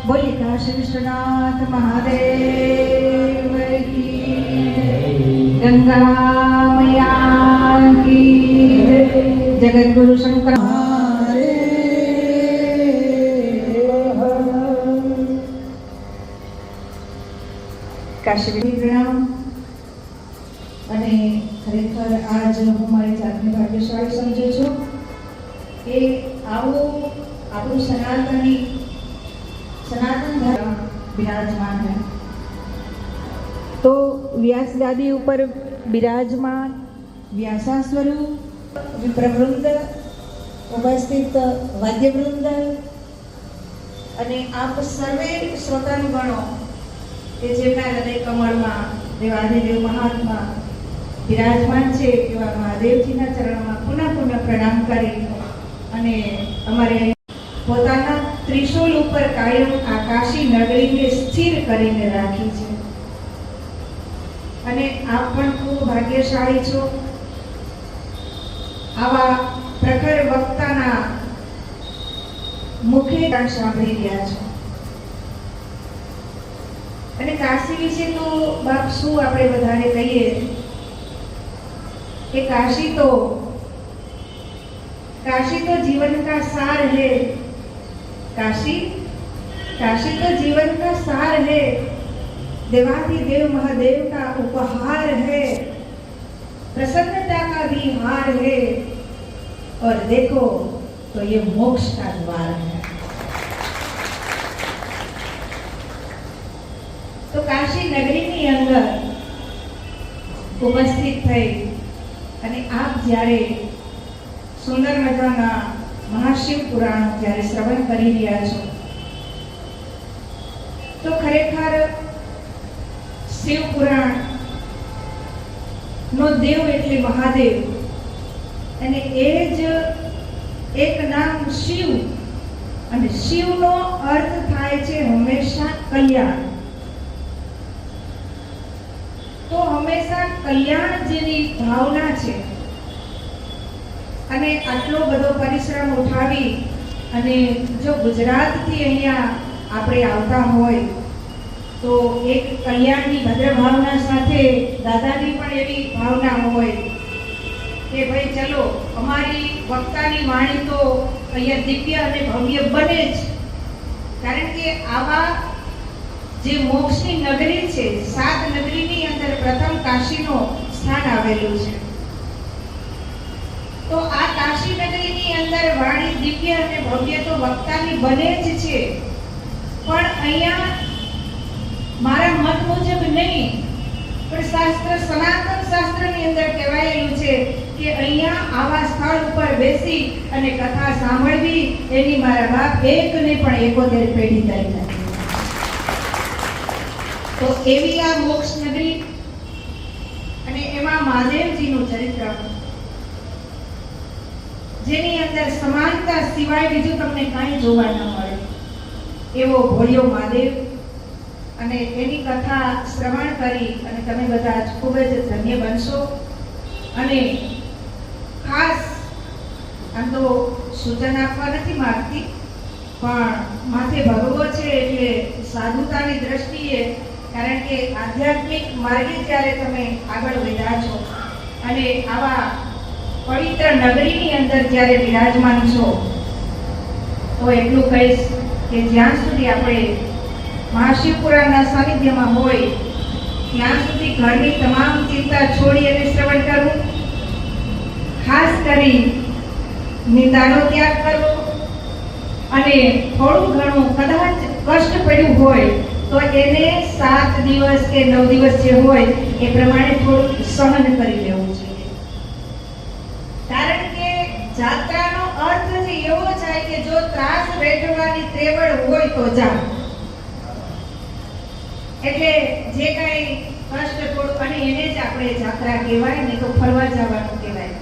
बोली काशी विश्वनाथ महादेव की, गंगा मैया की, जगत गुरु शंकर काशी प्रणाम। અને ખરેખર આજ હું મારી જાતને ભાગ્યશાળી સમજું છું કે આવું આપણું સનાતન ધર્મ બિરાજમાન है। तो व्यास दादी ऊपर विराजमान व्यासा स्वरूप विप्रवृंद उपस्थित वाद्यवृंद અને આપ સર્વે શ્રોતાનુગણો કે જેમના હૃદય કમળમાં દેવાધિદેવ મહાત્મા વિરાજમાન છે એવા મહાદેવજીના ચરણોમાં પુનઃ પ્રણામ કરી અને અમારે પોતાના ત્રિશૂલ ઉપર કાયમ આ કાશી નગરીને સ્થિર કરીને રાખી છે। અને આપ પણ ખૂબ ભાગ્યશાળી છો, આવા પ્રખર વક્તાના મુખે સાંભળી રહ્યા છો। અને કાશી વિશે તો બાપ શું આપણે વધારે કહીએ कि काशी तो जीवन का सार है। काशी तो जीवन का सार है, देवाधिदेव महादेव का उपहार है, प्रसन्नता का भी हार है, और देखो तो ये मोक्ष का द्वार है। तो काशी नगरी ની અંદર ઉપસ્થિત થઈ અને આપ જ્યારે સુંદર મજાના મહાશિવ પુરાણ જ્યારે શ્રવણ કરી રહ્યા છો તો ખરેખર શિવ પુરાણ નો દેવ એટલે મહાદેવ અને એ જ એક નામ શિવ અને શિવનો અર્થ થાય છે હંમેશા કલ્યાણ। तो हमेशा कल्याण जेवी भावना छे અને આટલો બધો પરિશ્રમ ઉઠાવી અને જો ગુજરાત થી અહીંયા આપણે આવતા હોય તો એક કલ્યાણની ભદ્ર ભાવના સાથે દાદાની પણ એવી ભાવના હોય કે ભાઈ ચલો અમારી વક્તાની વાણી તો અહીંયા દિવ્ય અને ભવ્ય બને જ, કારણ કે આવા જે મોક્ષની નગરી છે, 7 નગરીની અંદર પ્રથમ કાશીનો સ્થાન આવેલું છે। તો આ કાશી નગરીની અંદર વાણી દિવ્ય અને ભવ્ય તો વક્તાની બને જ છે, પણ અહીંયા મારા મત મુજબ નહીં પણ શાસ્ત્ર સનાતન શાસ્ત્રની અંદર કહેવાયેલું છે કે અહીંયા આવા સ્થળ ઉપર બેસી અને કથા સાંભળવી એની મારા બાપ એક ને પણ 71 પેઢી થઈ જાય। તો એવી આ મોક્ષ નગરી અને એમાં મહાદેવજીનું ચરિત્ર જેની અંદર સમાનતા સિવાય બીજું તમને કાંઈ જોવા ન મળે એવો ભોળિયો મહાદેવ અને એની કથા શ્રવણ કરી અને તમે બધા ખૂબ જ ધન્ય બનશો। અને ખાસ આમ તો સૂચન આપવા નથી માંગતી પણ માથે ભગવો છે એટલે સાધુતાની દ્રષ્ટિએ, કારણ કે આધ્યાત્મિક માર્ગે જ્યારે તમે આગળ વધ્યા છો અને આવા પવિત્ર નગરીની અંદર જ્યારે બિરાજમાન છો તો એટલું કહીશ કે જ્યાં સુધી આપણે મહાશિવપુરાણના સાનિધ્યમાં હોય ત્યાં સુધી ઘરની તમામ ચિંતા છોડી અને શ્રવણ કરવું, ખાસ કરી નિંદાનો ત્યાગ કરવો અને થોડું ઘણું કદાચ કષ્ટ પડ્યું હોય તો એને 7 દિવસ કે 9 દિવસ જે હોય એ પ્રમાણે થોડું સહન કરી લેવું જોઈએ। કારણ કે જાત્રાનો અર્થ જ એવો થાય કે જો ત્રાસ વેઠવાની ત્રેવડ હોય તો જા, એટલે જે કઈ કષ્ટ થોડું અને એને જ આપણે જાત્રા કહેવાય ને તો ફરવા જવાનું કહેવાય।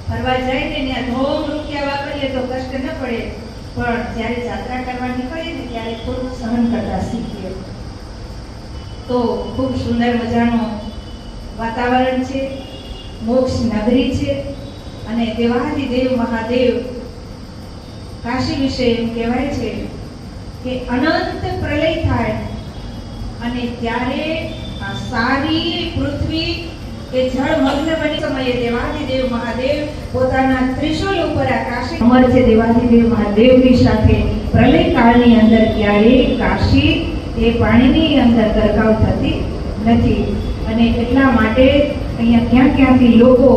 ફરવા જઈને ત્યાં ધોમ રૂપિયા વાપરીએ તો કષ્ટ ન પડે, પણ જ્યારે જાત્રા કરવા નીકળીએ ને ત્યારે થોડું સહન કરતા શીખીએ। તો ખૂબ સુંદર મજાનું વાતાવરણ છે, મોક્ષ નગરી છે અને દેવાધિદેવ મહાદેવ કાશી વિશે એમ કહેવાય છે કે અનંત પ્રલય થાય અને ત્યારે આ સારી પૃથ્વી એ જળમગ્ન બની સમયે દેવાધિદેવ મહાદેવ પોતાના ત્રિશૂલ ઉપર આકાશી અમર છે. દેવાધિદેવ મહાદેવની સાથે પ્રલય કાળની અંદર ક્યારેય કાશી એ પાણીની અંદર ગરકાવ થતી નથી. અને એટલા માટે અહીંયા ક્યાંથી લોકો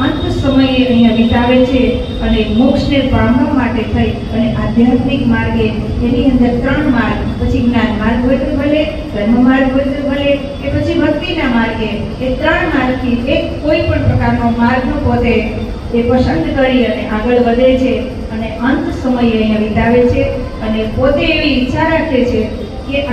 અંત સમયે અહીંયા વિતાવે છે અને મોક્ષને પામવા માટે થઈ અને આધ્યાત્મિક માર્ગે એની અંદર 3 માર્ગ, પછી જ્ઞાન માર્ગ હોય તો ભલે, કર્મ માર્ગ હોય તો ભલે, કે પછી ભક્તિના માર્ગે, એ 3 માર્ગથી એક કોઈ પણ પ્રકારનો માર્ગનો પોતે એ પસંદ કરી અને આગળ વધે છે અને અંત સમયે અહીંયા વિતાવે છે અને પોતે એવી ઈચ્છા રાખે છે કે